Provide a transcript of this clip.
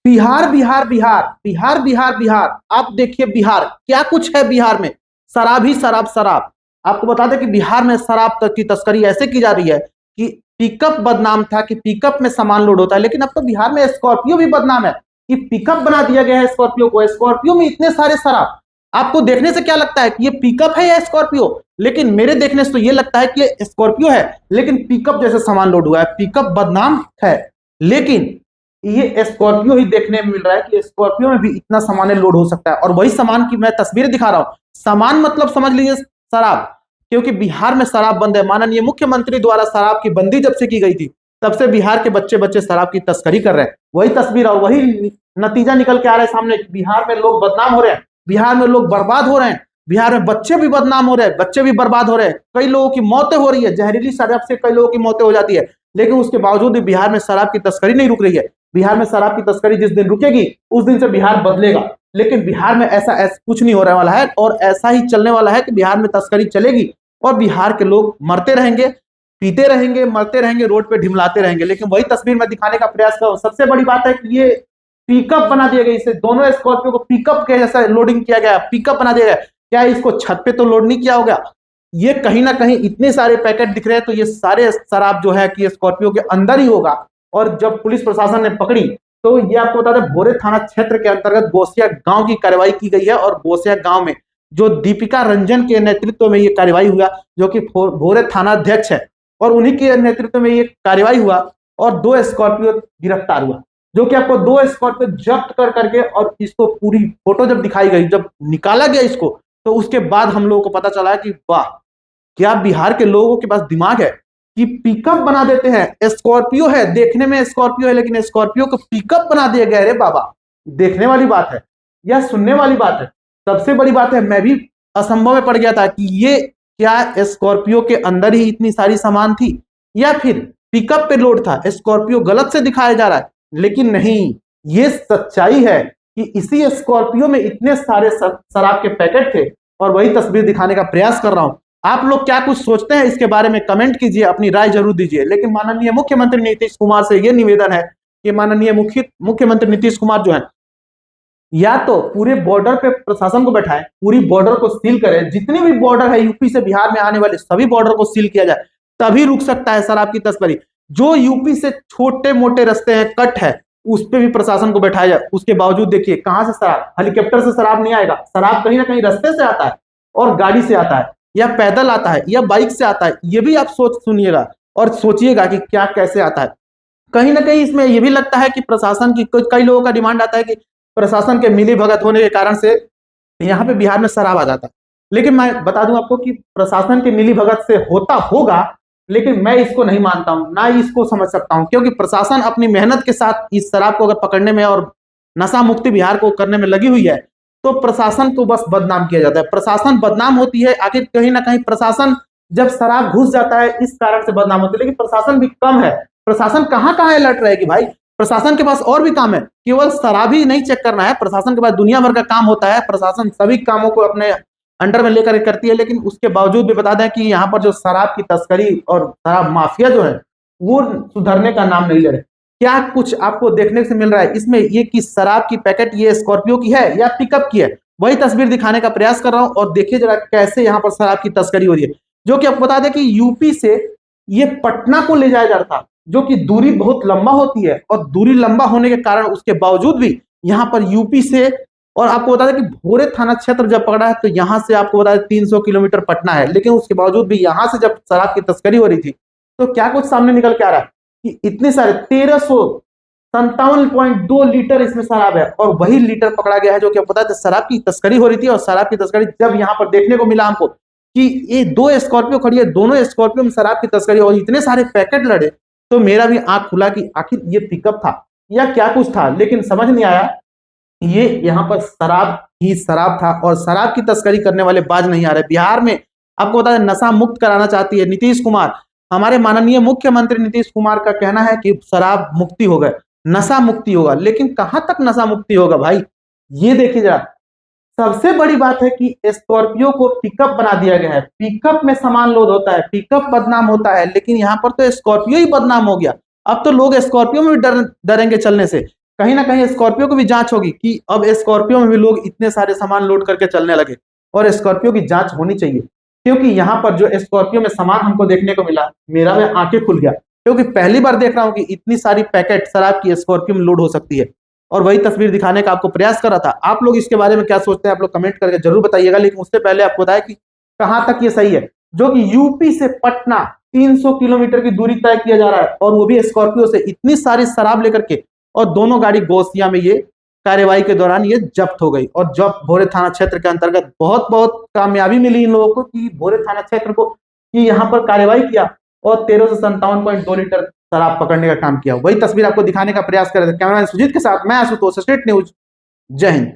बिहार बिहार बिहार बिहार बिहार बिहार, आप देखिए बिहार क्या कुछ है बिहार में। शराब ही शराब शराब। आपको बता दें कि बिहार में शराब तक की तस्करी ऐसे की जा रही है कि पिकअप बदनाम था कि पिकअप में सामान लोड होता है, लेकिन अब तो बिहार में स्कॉर्पियो भी बदनाम है कि पिकअप बना दिया गया है स्कॉर्पियो को। स्कॉर्पियो में इतने सारे शराब। आपको देखने से क्या लगता है कि ये पिकअप है या स्कॉर्पियो? लेकिन मेरे देखने से तो ये लगता है कि ये स्कॉर्पियो है, लेकिन पिकअप जैसे सामान लोड हुआ है। पिकअप बदनाम है, लेकिन ये स्कॉर्पियो ही देखने में मिल रहा है कि स्कॉर्पियो में भी इतना सामान लोड हो सकता है। और वही सामान की मैं तस्वीर दिखा रहा हूं। सामान मतलब समझ लीजिए शराब, क्योंकि बिहार में शराब बंद है। माननीय मुख्यमंत्री द्वारा शराब की बंदी जब से की गई थी, तब से बिहार के बच्चे बच्चे शराब की तस्करी कर रहे हैं। वही तस्वीर और वही नतीजा निकल के आ रहा है सामने। बिहार में लोग बदनाम हो रहे हैं, बिहार में लोग बर्बाद हो रहे हैं, बिहार में बच्चे भी बदनाम हो रहे हैं, बच्चे भी बर्बाद हो रहे हैं। कई लोगों की मौतें हो रही है, जहरीली शराब से कई लोगों की मौतें हो जाती है। लेकिन उसके बावजूद भी बिहार में शराब की तस्करी नहीं रुक रही है। बिहार में शराब की तस्करी जिस दिन रुकेगी, उस दिन से बिहार बदलेगा। लेकिन बिहार में ऐसा कुछ नहीं होने वाला है, और ऐसा ही चलने वाला है कि बिहार में तस्करी चलेगी और बिहार के लोग मरते रहेंगे, पीते रहेंगे, मरते रहेंगे, रोड पे ढिमलाते रहेंगे। लेकिन वही तस्वीर मैं दिखाने का प्रयास कर रहा हूं। सबसे बड़ी बात है कि ये पिकअप बना दिया गया, इसे दोनों स्कॉर्पियो को पिकअप के जैसा लोडिंग किया गया, पिकअप बना दिया गया। क्या इसको छत पे तो लोड नहीं किया होगा? ये कहीं ना कहीं इतने सारे पैकेट दिख रहे हैं, तो ये सारे शराब जो है कि स्कॉर्पियो के अंदर ही होगा। और जब पुलिस प्रशासन ने पकड़ी, तो ये आपको बता दें भोरे थाना क्षेत्र के अंतर्गत बोसिया गांव की कार्रवाई की गई है। और बोसिया गांव में जो दीपिका रंजन के नेतृत्व में ये कार्रवाई हुआ, जो कि भोरे थाना अध्यक्ष है, और उन्हीं के नेतृत्व में ये कार्रवाई हुआ और 2 स्कॉर्पियो गिरफ्तार हुआ। जो कि आपको 2 स्कॉर्पियो जब्त कर करके, और इसको पूरी फोटो जब दिखाई गई, जब निकाला गया इसको, तो उसके बाद हम लोगों को पता चला कि वाह, क्या बिहार के लोगों के पास दिमाग है कि पिकअप बना देते हैं। स्कॉर्पियो है, देखने में स्कॉर्पियो है, लेकिन स्कॉर्पियो को पिकअप बना दिया गया। अरे बाबा, देखने वाली बात है या सुनने वाली बात है? सबसे बड़ी बात है, मैं भी असंभव में पड़ गया था कि ये क्या स्कॉर्पियो के अंदर ही इतनी सारी सामान थी, या फिर पिकअप पे लोड था। स्कॉर्पियो गलत से दिखाया जा रहा है, लेकिन नहीं, ये सच्चाई है कि इसी स्कॉर्पियो में इतने सारे शराब के पैकेट थे। और वही तस्वीर दिखाने का प्रयास कर रहा हूं। आप लोग क्या कुछ सोचते हैं इसके बारे में कमेंट कीजिए, अपनी राय जरूर दीजिए। लेकिन माननीय मुख्यमंत्री नीतीश कुमार से यह निवेदन है कि माननीय मुख्यमंत्री नीतीश कुमार जो है, या तो पूरे बॉर्डर पे प्रशासन को बैठाएं, पूरी बॉर्डर को सील करें। जितनी भी बॉर्डर है यूपी से बिहार में आने वाले सभी बॉर्डर को सील किया जाए, तभी रुक सकता है शराब की तस्करी। जो यूपी से छोटे मोटे रास्ते हैं, कट है, उस पर भी प्रशासन को बैठाया जाए। उसके बावजूद देखिए कहां से शराब, हेलीकॉप्टर से शराब नहीं आएगा। शराब कहीं ना कहीं रास्ते से आता है, और गाड़ी से आता है, या पैदल आता है, या बाइक से आता है। ये भी आप सुनिएगा और सोचिएगा कि क्या कैसे आता है। कहीं ना कहीं इसमें यह भी लगता है कि प्रशासन की, कई लोगों का डिमांड आता है कि प्रशासन के मिली भगत होने के कारण से यहाँ पे बिहार में शराब आ जाता है। लेकिन मैं बता दूं आपको कि प्रशासन के मिली भगत से होता होगा, लेकिन मैं इसको नहीं मानता हूं, ना इसको समझ सकता हूं। क्योंकि प्रशासन अपनी मेहनत के साथ इस शराब को अगर पकड़ने में और नशा मुक्ति बिहार को करने में लगी हुई है, तो प्रशासन को बस बदनाम किया जाता है। प्रशासन बदनाम होती है आखिर कहीं ना कहीं। प्रशासन जब शराब घुस जाता है इस कारण से बदनाम होती है, लेकिन प्रशासन भी कम है। प्रशासन कहां कहां अलर्ट रहेगी भाई? प्रशासन के पास और भी काम है, केवल शराब ही नहीं चेक करना है। प्रशासन के पास दुनिया भर का काम होता है। प्रशासन सभी कामों को अपने अंडर में लेकर करती है। लेकिन उसके बावजूद भी बता दें कि यहाँ पर जो शराब की तस्करी और शराब माफिया जो है, वो सुधरने का नाम नहीं ले रहे। क्या कुछ आपको देखने से मिल रहा है इसमें? ये कि शराब की पैकेट ये स्कॉर्पियो की है या पिकअप की है, वही तस्वीर दिखाने का प्रयास कर रहा हूं। और देखिए जरा कैसे यहाँ पर शराब की तस्करी हो रही है। जो कि आपको बता दें कि यूपी से ये पटना को ले जाया जा रहा था, जो कि दूरी बहुत लंबा होती है। और दूरी लंबा होने के कारण उसके बावजूद भी यहाँ पर यूपी से, और आपको बता दें कि भोरे थाना क्षेत्र जब पकड़ा है, तो यहाँ से आपको बता दें 300 किलोमीटर पटना है। लेकिन उसके बावजूद भी यहाँ से जब शराब की तस्करी हो रही थी, तो क्या कुछ सामने निकल के आ रहा है कि इतने सारे 1357.2 लीटर इसमें शराब है। और वही लीटर पकड़ा गया है जो कि आपको बता दें शराब की तस्करी हो रही थी। और शराब की तस्करी जब यहाँ पर देखने को मिला हमको कि ये 2 स्कॉर्पियो खड़ी है, दोनों स्कॉर्पियो में शराब की तस्करी और इतने सारे पैकेट लड़े, तो मेरा भी आंख खुला कि आखिर ये पिकअप था या क्या कुछ था। लेकिन समझ नहीं आया, ये यहाँ पर शराब ही शराब था। और शराब की तस्करी करने वाले बाज नहीं आ रहे। बिहार में आपको बता दें नशा मुक्त कराना चाहती है नीतीश कुमार। हमारे माननीय मुख्यमंत्री नीतीश कुमार का कहना है कि शराब मुक्ति हो गए, नशा मुक्ति होगा। लेकिन कहां तक नशा मुक्ति होगा भाई? ये देखिए जरा, सबसे बड़ी बात है कि स्कॉर्पियो को पिकअप बना दिया गया है। पिकअप में सामान लोड होता है, पिकअप बदनाम होता है, लेकिन यहाँ पर तो स्कॉर्पियो ही बदनाम हो गया। अब तो लोग स्कॉर्पियो में भी डरेंगे चलने से। कहीं ना कहीं स्कॉर्पियो की भी जांच होगी कि अब स्कॉर्पियो में भी लोग इतने सारे सामान लोड करके चलने लगे, और स्कॉर्पियो की जांच होनी चाहिए। क्योंकि यहाँ पर जो स्कॉर्पियो में सामान हमको देखने को मिला, मेरा में आंखें खुल गया, क्योंकि पहली बार देख रहा हूँ कि इतनी सारी पैकेट शराब की स्कॉर्पियो में लोड हो सकती है। और वही तस्वीर दिखाने का आपको प्रयास कर रहा था। आप लोग इसके बारे में क्या सोचते हैं, आप लोग कमेंट करके जरूर बताइएगा। लेकिन उससे पहले आपको बताया कि कहां तक ये सही है, जो कि यूपी से पटना 300 किलोमीटर की दूरी तय किया जा रहा है, और वो भी स्कॉर्पियो से इतनी सारी शराब लेकर के, और दोनों गाड़ी गोसिया में ये कार्यवाही के दौरान ये जब्त हो गई। और जब भोरे थाना क्षेत्र के अंतर्गत बहुत बहुत कामयाबी मिली इन लोगों को कि भोरे थाना क्षेत्र को कि यहाँ पर कार्यवाही किया और 1357.2 लीटर शराब पकड़ने का काम किया। वही तस्वीर आपको दिखाने का प्रयास कर रहे थे। कैमरामैन सुजीत के साथ मैं आशुतोष, स्टेट न्यूज। जय हिंद।